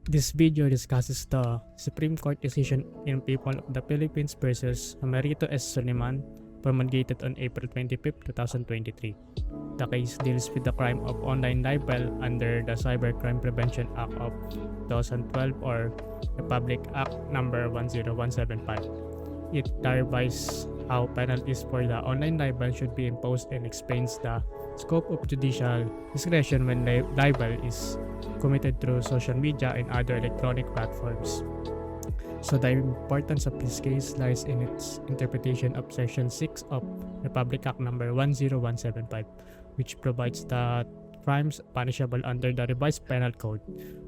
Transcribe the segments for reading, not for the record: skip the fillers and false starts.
This video discusses the Supreme Court decision in People of the Philippines versus Amerito S. Soliman, promulgated on April 25, 2023. The case deals with the crime of online libel under the Cybercrime Prevention Act of 2012 or Republic Act number 10175. It clarifies how penalties for the online libel should be imposed and explains the scope of judicial discretion when libel is committed through social media and other electronic platforms. So the importance of this case lies in its interpretation of Section 6 of Republic Act number 10175, which provides that crimes punishable under the revised penal code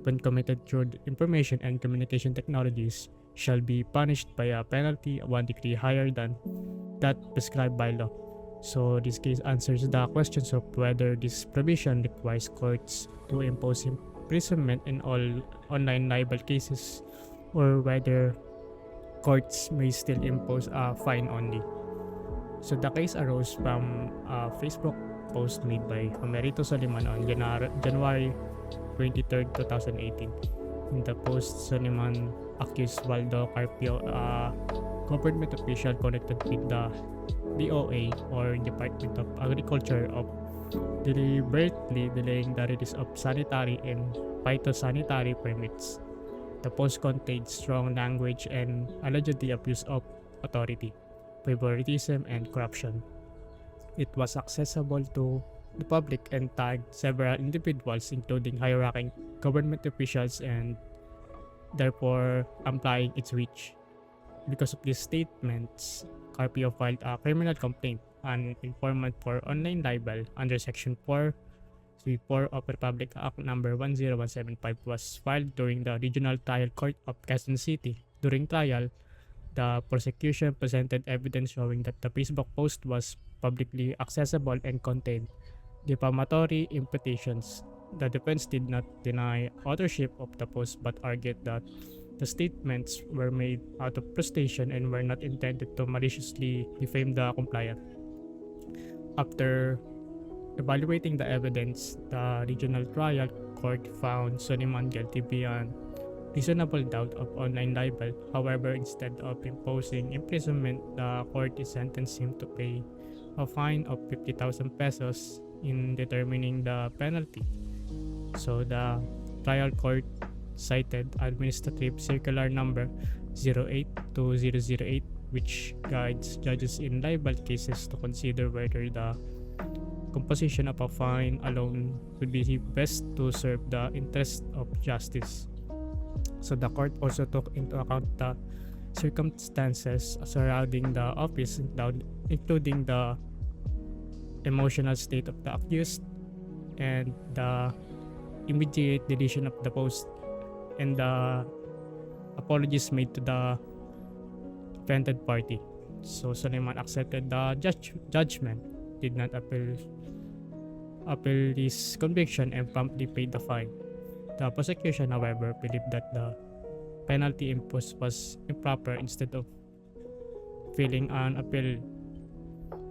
when committed through information and communication technologies shall be punished by a penalty 1 degree higher than that prescribed by law. So this case answers the questions of whether this provision requires courts to impose imprisonment in all online libel cases or whether courts may still impose a fine only. So the case arose from a Facebook post made by Amerito Soliman on January 23, 2018. In the post, Soliman accused Waldo Carpio, a government official connected with the DOA or Department of Agriculture, of deliberately delaying the release of sanitary and phytosanitary permits. The post contained strong language and allegedly abuse of authority, favoritism, and corruption. It was accessible to the public and tagged several individuals, including high-ranking government officials, and therefore implying its reach. Because of these statements, Carpio filed a criminal complaint, an informant for online libel under Section 434 of Republic Act number 10175 was filed during the Regional Trial Court of Quezon City. During trial, the prosecution presented evidence showing that the Facebook post was publicly accessible and contained defamatory imputations. The defense did not deny authorship of the post but argued that the statements were made out of frustration and were not intended to maliciously defame the complainant. After evaluating the evidence, the regional trial court found Soliman guilty beyond reasonable doubt of online libel. However, instead of imposing imprisonment, the court sentenced him to pay a fine of 50,000 pesos in determining the penalty. So the trial court cited Administrative Circular number 082008, which guides judges in libel cases to consider whether the composition of a fine alone would be best to serve the interest of justice. So the court also took into account the circumstances surrounding the office, including the emotional state of the accused and the immediate deletion of the post and the apologies made to the offended party. So Soliman accepted the judgment, did not appeal his conviction, and promptly paid the fine. The prosecution, however, believed that the penalty imposed was improper instead of filing an appeal.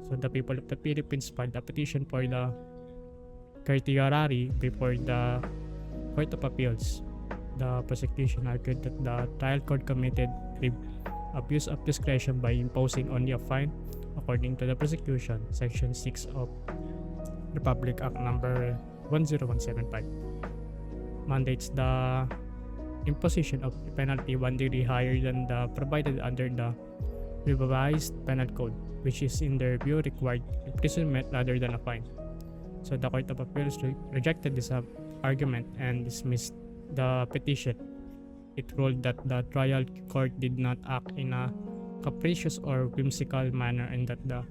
So the people of the Philippines filed a petition for the certiorari before the Court of Appeals. The prosecution argued that the trial court committed abuse of discretion by imposing only a fine. According to the prosecution, Section 6 of Republic Act number 10175 mandates the imposition of a penalty 1 degree higher than the provided under the revised penal code, which is in their view required imprisonment rather than a fine. So the Court of Appeals rejected this argument and dismissed the petition. It ruled that the trial court did not act in a capricious or whimsical manner and that the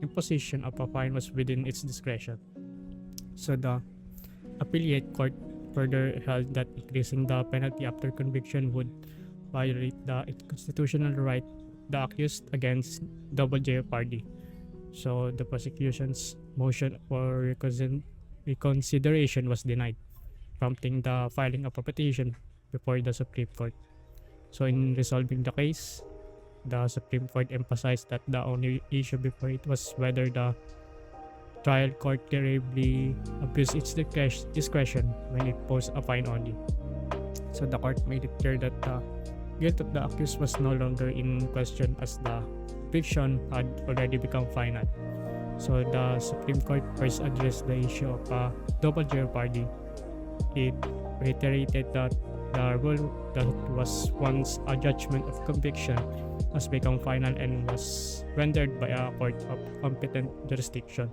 imposition of a fine was within its discretion. So the appellate court further held that increasing the penalty after conviction would violate the constitutional right the accused against double jeopardy. So the prosecution's motion for reconsideration was denied, prompting the filing of a petition before the Supreme Court. So in resolving the case, the Supreme Court emphasized that the only issue before it was whether the trial court gravely abused its discretion when it imposed a fine only. So the court made it clear that the guilt of the accused was no longer in question as the fiction had already become final. So the Supreme Court first addressed the issue of double jeopardy. It reiterated that the rule that was once a judgment of conviction has become final and was rendered by a court of competent jurisdiction.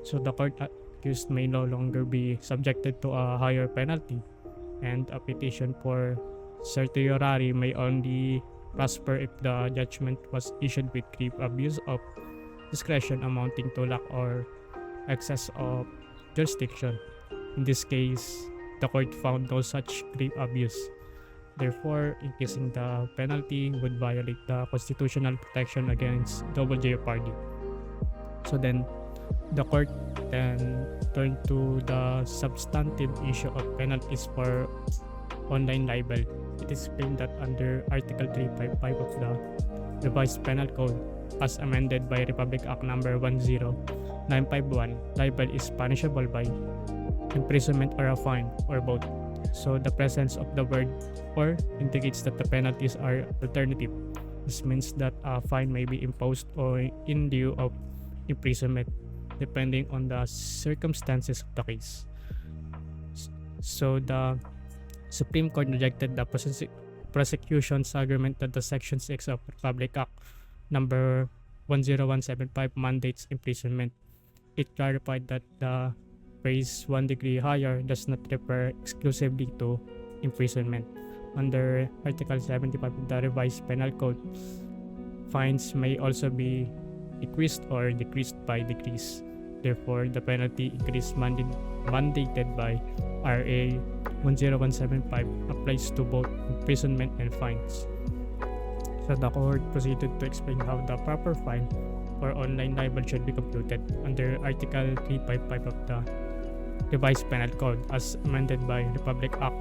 So the court accused may no longer be subjected to a higher penalty, and a petition for certiorari may only prosper if the judgment was issued with grave abuse of discretion amounting to lack or excess of jurisdiction. In this case, the court found no such grave abuse. Therefore, increasing the penalty would violate the constitutional protection against double jeopardy. So then, the court then turned to the substantive issue of penalties for online libel. It is explained that under Article 355 of the Revised Penal Code, as amended by Republic Act Number 10951, libel is punishable by imprisonment or a fine, or both. So the presence of the word "or" indicates that the penalties are alternative. This means that a fine may be imposed or in lieu of imprisonment, depending on the circumstances of the case. So the Supreme Court rejected the prosecution's argument that the Section 6 of Republic Act Number 10175 mandates imprisonment. It clarified that the phrase 1 degree higher does not refer exclusively to imprisonment. Under Article 75 of the Revised Penal Code, fines may also be increased or decreased by degrees. Therefore, the penalty increase mandated by RA 10175 applies to both imprisonment and fines. So the court proceeded to explain how the proper fine for online libel should be computed under Article 355 of the Revised Penal Code as amended by Republic Act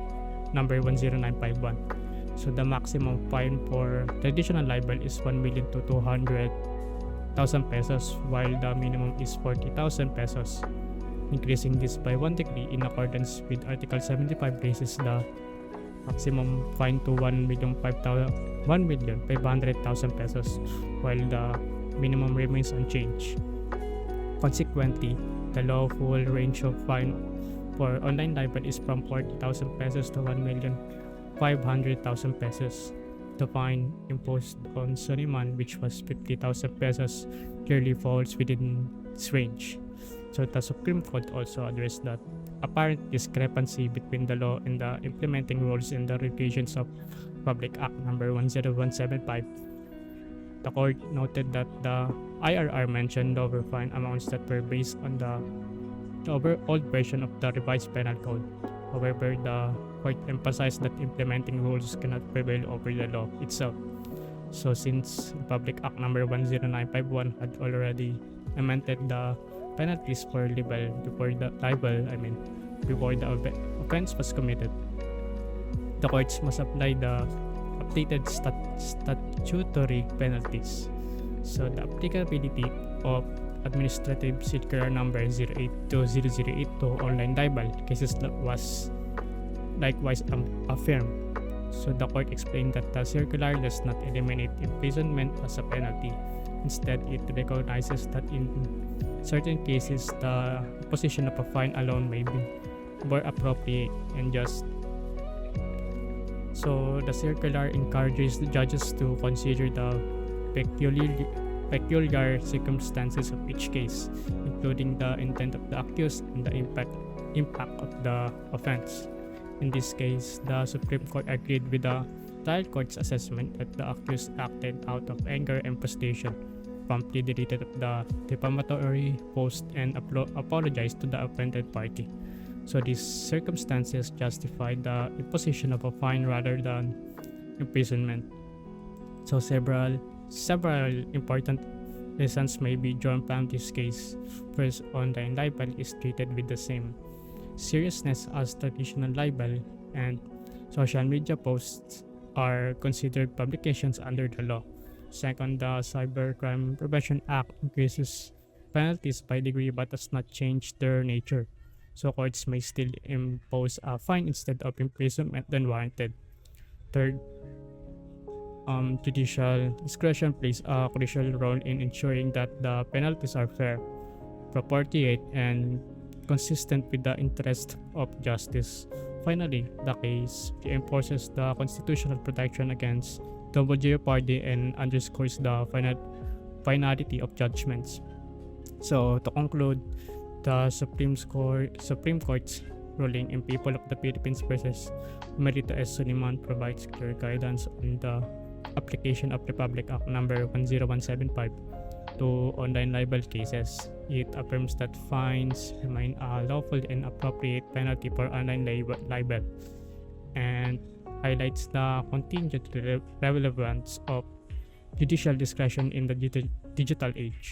Number 10951. So the maximum fine for traditional libel is 1 million to 200,000 pesos, while the minimum is 40,000 pesos. Increasing this by 1 degree in accordance with Article 75 raises the maximum fine to 1,500,000 pesos, while the minimum remains unchanged. Consequently, the lawful range of fine for online libel is from 40,000 pesos to 1,500,000 pesos. The fine imposed on Suleiman, which was 50,000 pesos, clearly falls within its range. So the Supreme Court also addressed that apparent discrepancy between the law and the implementing rules in the regulations of Public Act Number 10175. The court noted that the IRR mentioned lower fine amounts that were based on the overall version of the Revised Penal Code. However, the court emphasized that implementing rules cannot prevail over the law itself. So since Republic Act Number 10951 had already amended the penalties for libel before the offense was committed, the courts must apply the updated statutory penalties. So the applicability of Administrative Circular Number 082008 to online libel cases was likewise affirmed. So the court explained that the circular does not eliminate imprisonment as a penalty. Instead, it recognizes that in certain cases, the imposition of a fine alone may be more appropriate and just. So the circular encourages the judges to consider the peculiar circumstances of each case, including the intent of the accused and the impact of the offense. In this case, the Supreme Court agreed with the trial court's assessment that the accused acted out of anger and frustration, promptly deleted the defamatory post and apologized to the offended party. So these circumstances justify the imposition of a fine rather than imprisonment. So several important lessons may be drawn from this case. First, online libel is treated with the same seriousness as traditional libel, and social media posts are considered publications under the law. Second, the Cybercrime Prevention Act increases penalties by degree but does not change their nature. so courts may still impose a fine instead of imprisonment when warranted. Third, judicial discretion plays a crucial role in ensuring that the penalties are fair, proportionate, and consistent with the interest of justice. Finally, the case reinforces the constitutional protection against double jeopardy and underscores the finality of judgments. So, to conclude, the Supreme Court's ruling in People of the Philippines versus Merito S. Suliman provides clear guidance on the application of Republic Act number 10175 to online libel cases. It affirms that fines remain a lawful and appropriate penalty for online libel and highlights the continued relevance of judicial discretion in the digital age.